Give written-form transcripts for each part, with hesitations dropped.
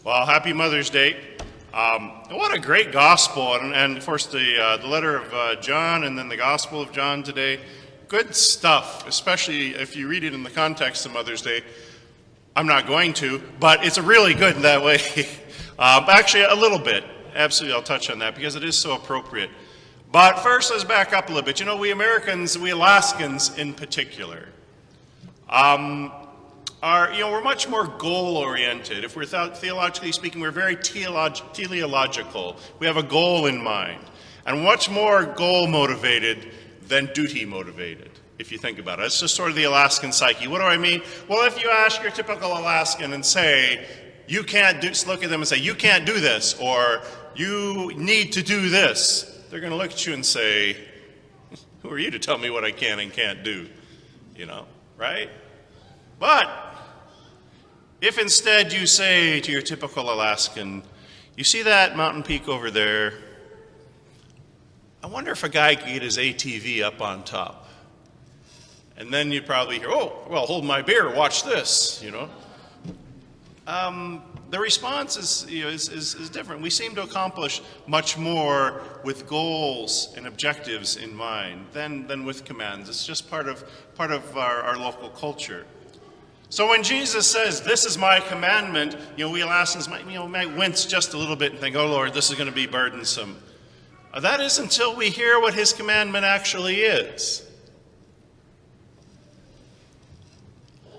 Well, happy Mother's Day. What a great gospel, and of course the letter of John and then the Gospel of John today. Good stuff, especially if you read it in the context of Mother's Day. I'm not going to, but it's really good in that way. Actually, a little bit. Absolutely, I'll touch on that because it is so appropriate. But first, let's back up a little bit. You know, we Americans, we Alaskans in particular, we're much more goal-oriented. If we're theologically speaking, we're very teleological. We have a goal in mind, and much more goal-motivated than duty-motivated, if you think about it. It's just sort of the Alaskan psyche. What do I mean? Well, if you ask your typical Alaskan and say, you can't do, look at them and say, you can't do this, or you need to do this, they're going to look at you and say, who are you to tell me what I can and can't do? You know, right? But if instead you say to your typical Alaskan, you see that mountain peak over there? I wonder if a guy could get his ATV up on top. And then you'd probably hear, oh, well, hold my beer, watch this, you know. The response is different. We seem to accomplish much more with goals and objectives in mind than with commands. It's just part of our local culture. So when Jesus says, this is my commandment, we Alaskans might wince just a little bit and think, oh Lord, this is going to be burdensome. That is until we hear what his commandment actually is.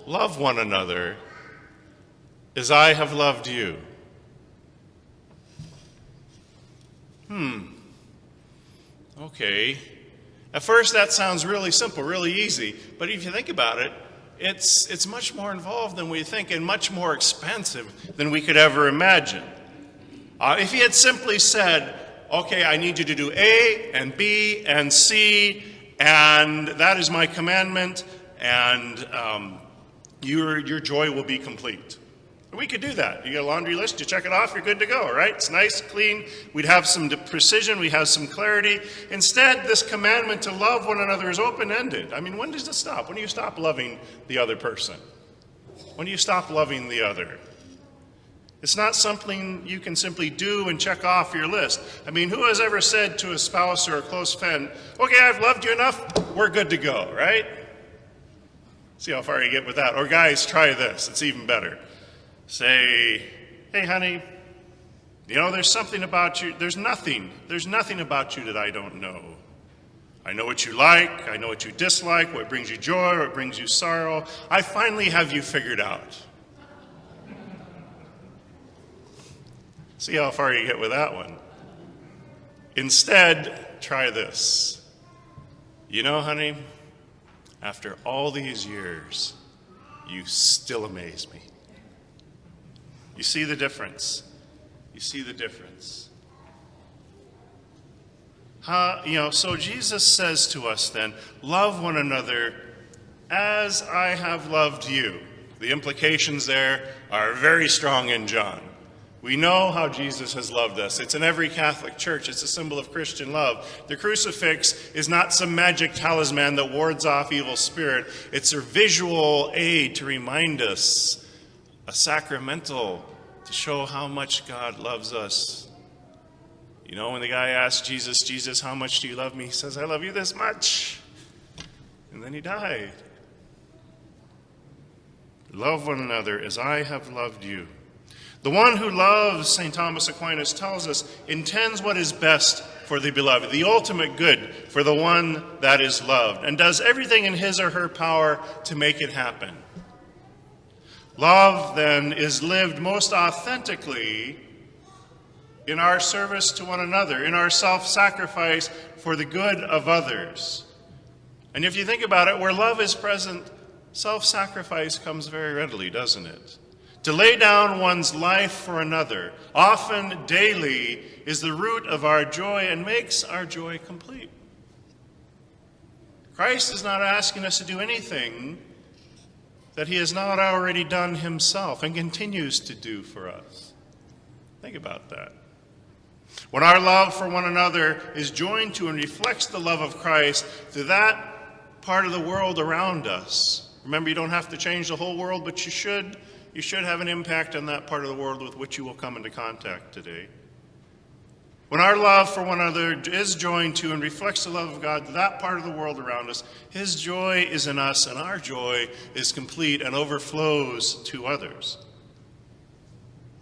Love one another as I have loved you. Okay. At first that sounds really simple, really easy, but if you think about it, it's much more involved than we think and much more expensive than we could ever imagine. If he had simply said, okay, I need you to do A and B and C, and that is my commandment, and your joy will be complete. We could do that. You get a laundry list, you check it off, you're good to go, right? It's nice, clean. We'd have some precision, we'd have some clarity. Instead, this commandment to love one another is open-ended. I mean, when does it stop? When do you stop loving the other person? When do you stop loving the other? It's not something you can simply do and check off your list. I mean, who has ever said to a spouse or a close friend, okay, I've loved you enough, we're good to go, right? See how far you get with that. Or guys, try this, it's even better. Say, hey honey, there's something about you, there's nothing about you that I don't know. I know what you like, I know what you dislike, what brings you joy, what brings you sorrow. I finally have you figured out. See how far you get with that one. Instead, try this. Honey, after all these years, you still amaze me. You see the difference. You see the difference. So Jesus says to us then, love one another as I have loved you. The implications there are very strong in John. We know how Jesus has loved us. It's in every Catholic church. It's a symbol of Christian love. The crucifix is not some magic talisman that wards off evil spirit. It's a visual aid to remind us, a sacramental, to show how much God loves us. When the guy asked Jesus, how much do you love me? He says, I love you this much. And then he died. Love one another as I have loved you. The one who loves, St. Thomas Aquinas tells us, intends what is best for the beloved, the ultimate good for the one that is loved, and does everything in his or her power to make it happen. Love, then, is lived most authentically in our service to one another, in our self-sacrifice for the good of others. And if you think about it, where love is present, self-sacrifice comes very readily, doesn't it? To lay down one's life for another, often daily, is the root of our joy and makes our joy complete. Christ is not asking us to do anything that he has not already done himself and continues to do for us. Think about that. When our love for one another is joined to and reflects the love of Christ to that part of the world around us, remember, you don't have to change the whole world, but you should. you should have an impact on that part of the world with which you will come into contact today. When our love for one another is joined to and reflects the love of God to that part of the world around us, his joy is in us, and our joy is complete and overflows to others.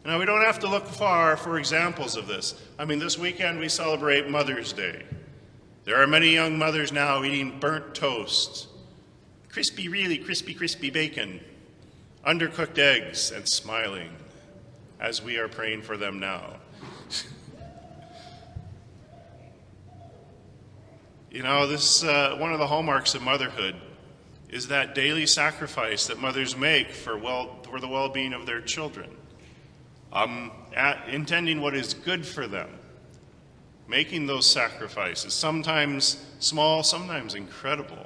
Now, we don't have to look far for examples of this. I mean, this weekend we celebrate Mother's Day. There are many young mothers now eating burnt toast, crispy, really crispy bacon, undercooked eggs, and smiling as we are praying for them now. You know, this one of the hallmarks of motherhood is that daily sacrifice that mothers make for the well-being of their children, intending what is good for them, making those sacrifices, sometimes small, sometimes incredible.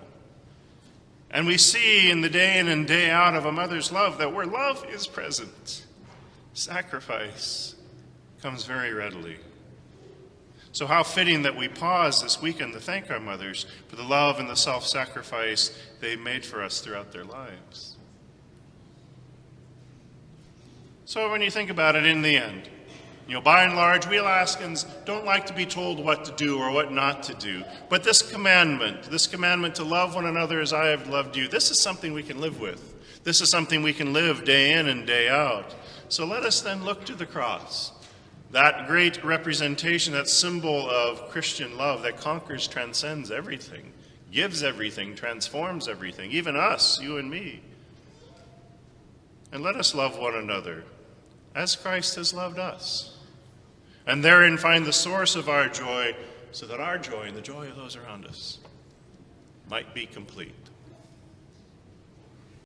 And we see in the day in and day out of a mother's love that where love is present, sacrifice comes very readily. So how fitting that we pause this weekend to thank our mothers for the love and the self-sacrifice they made for us throughout their lives. So when you think about it in the end, by and large, we Alaskans don't like to be told what to do or what not to do. But this commandment to love one another as I have loved you, this is something we can live with. This is something we can live day in and day out. So let us then look to the cross. That great representation, that symbol of Christian love that conquers, transcends everything, gives everything, transforms everything, even us, you and me. And let us love one another as Christ has loved us. And therein find the source of our joy, so that our joy and the joy of those around us might be complete.